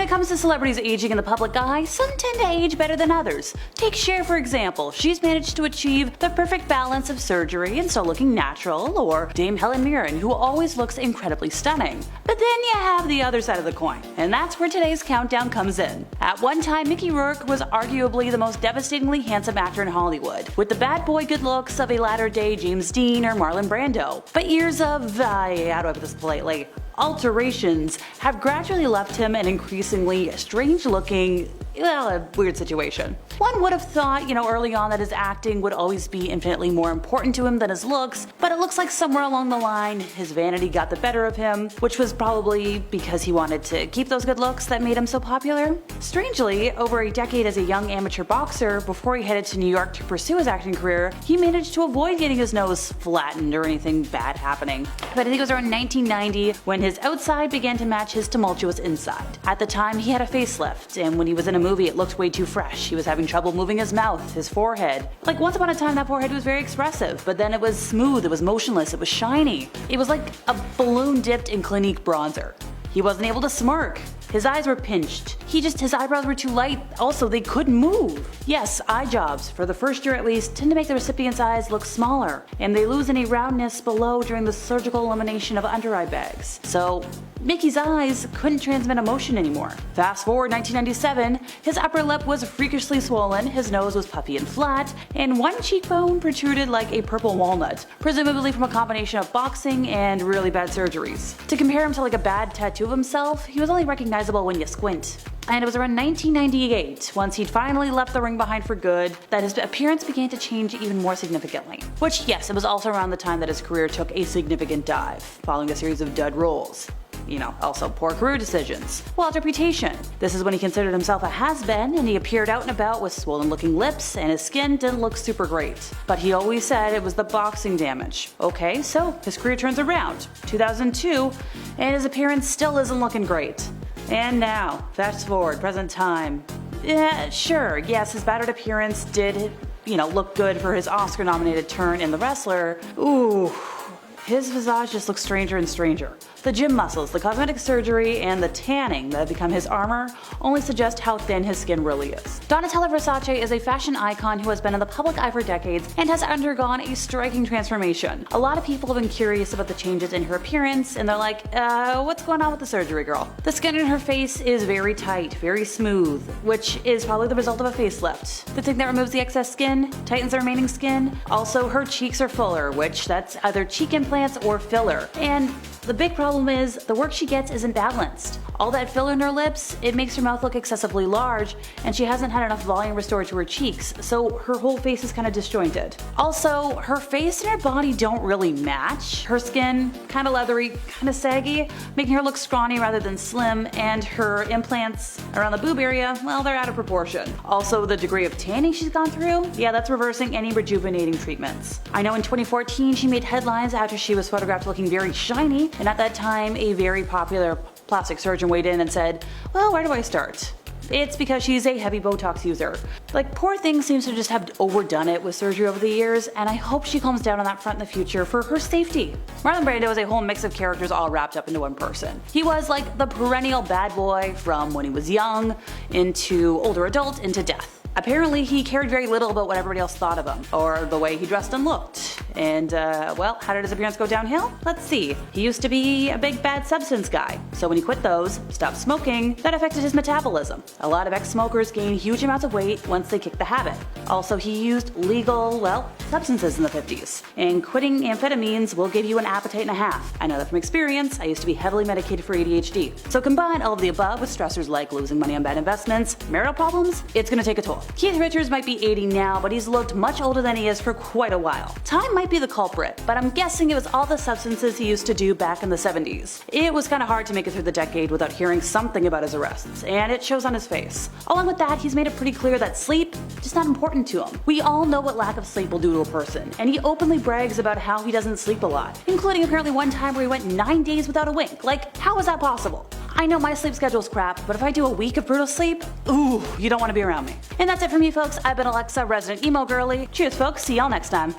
When it comes to celebrities aging in the public eye, some tend to age better than others. Take Cher for example, she's managed to achieve the perfect balance of surgery and still looking natural, or Dame Helen Mirren, who always looks incredibly stunning. But then you have the other side of the coin, and that's where today's countdown comes in. At one time, Mickey Rourke was arguably the most devastatingly handsome actor in Hollywood, with the bad boy good looks of a latter-day James Dean or Marlon Brando. But years of, how do I put this politely, alterations have gradually left him an increasingly strange-looking, a weird situation. One would have thought, early on that his acting would always be infinitely more important to him than his looks, but it looks like somewhere along the line his vanity got the better of him, which was probably because he wanted to keep those good looks that made him so popular. Strangely, over a decade as a young amateur boxer, before he headed to New York to pursue his acting career, he managed to avoid getting his nose flattened or anything bad happening. But I think it was around 1990 when his outside began to match his tumultuous inside. At the time, he had a facelift, and when he was in a movie it looked way too fresh. He was having trouble moving his mouth, his forehead. Like once upon a time that forehead was very expressive, but then it was smooth, it was motionless, it was shiny. It was like a balloon dipped in Clinique bronzer. He wasn't able to smirk. His eyes were pinched. His eyebrows were too light. Also, they couldn't move. Yes, eye jobs, for the first year at least, tend to make the recipient's eyes look smaller, and they lose any roundness below during the surgical elimination of under eye bags. So, Mickey's eyes couldn't transmit emotion anymore. Fast forward 1997, his upper lip was freakishly swollen, his nose was puffy and flat, and one cheekbone protruded like a purple walnut, presumably from a combination of boxing and really bad surgeries. To compare him to like a bad tattoo of himself, he was only recognizable when you squint. And it was around 1998, once he'd finally left the ring behind for good, that his appearance began to change even more significantly. Which, yes, it was also around the time that his career took a significant dive, following a series of dud roles. Also poor career decisions. Well, reputation. This is when he considered himself a has-been, and he appeared out and about with swollen-looking lips, and his skin didn't look super great. But he always said it was the boxing damage. Okay, so his career turns around, 2002, and his appearance still isn't looking great. And now, fast forward, present time. Sure, yes, his battered appearance did, look good for his Oscar-nominated turn in The Wrestler. Ooh, his visage just looks stranger and stranger. The gym muscles, the cosmetic surgery, and the tanning that have become his armor only suggest how thin his skin really is. Donatella Versace is a fashion icon who has been in the public eye for decades and has undergone a striking transformation. A lot of people have been curious about the changes in her appearance, and they're like, what's going on with the surgery, girl? The skin in her face is very tight, very smooth, which is probably the result of a facelift. The thing that removes the excess skin tightens the remaining skin. Also, her cheeks are fuller, which that's either cheek implants or filler. And the big problem is the work she gets isn't balanced. All that filler in her lips, it makes her mouth look excessively large, and she hasn't had enough volume restored to her cheeks, so her whole face is kind of disjointed. Also, her face and her body don't really match. Her skin, kind of leathery, kind of saggy, making her look scrawny rather than slim, and her implants around the boob area, well, they're out of proportion. Also, the degree of tanning she's gone through, yeah, that's reversing any rejuvenating treatments. I know in 2014 she made headlines after she was photographed looking very shiny, and at that time a very popular plastic surgeon weighed in and said, well, where do I start? It's because she's a heavy Botox user. Like, poor thing seems to just have overdone it with surgery over the years, and I hope she calms down on that front in the future for her safety. Marlon Brando is a whole mix of characters all wrapped up into one person. He was like the perennial bad boy from when he was young, into older adult, into death. Apparently he cared very little about what everybody else thought of him, or the way he dressed and looked. And well, how did his appearance go downhill? Let's see. He used to be a big bad substance guy, so when he quit those, stopped smoking, that affected his metabolism. A lot of ex-smokers gain huge amounts of weight once they kick the habit. Also, he used legal, substances in the 50s. And quitting amphetamines will give you an appetite and a half. I know that from experience. I used to be heavily medicated for ADHD. So combine all of the above with stressors like losing money on bad investments, marital problems, it's gonna take a toll. Keith Richards might be 80 now, but he's looked much older than he is for quite a while. Time might be the culprit, but I'm guessing it was all the substances he used to do back in the 70s. It was kinda hard to make it through the decade without hearing something about his arrests, and it shows on his face. Along with that, he's made it pretty clear that sleep is just not important to him. We all know what lack of sleep will do to a person, and he openly brags about how he doesn't sleep a lot, including apparently one time where he went 9 days without a wink. Like, how is that possible? I know my sleep schedule's crap, but if I do a week of brutal sleep, ooh, you don't want to be around me. And that's it for me, folks. I've been Alexa, resident emo girly. Cheers, folks. See y'all next time.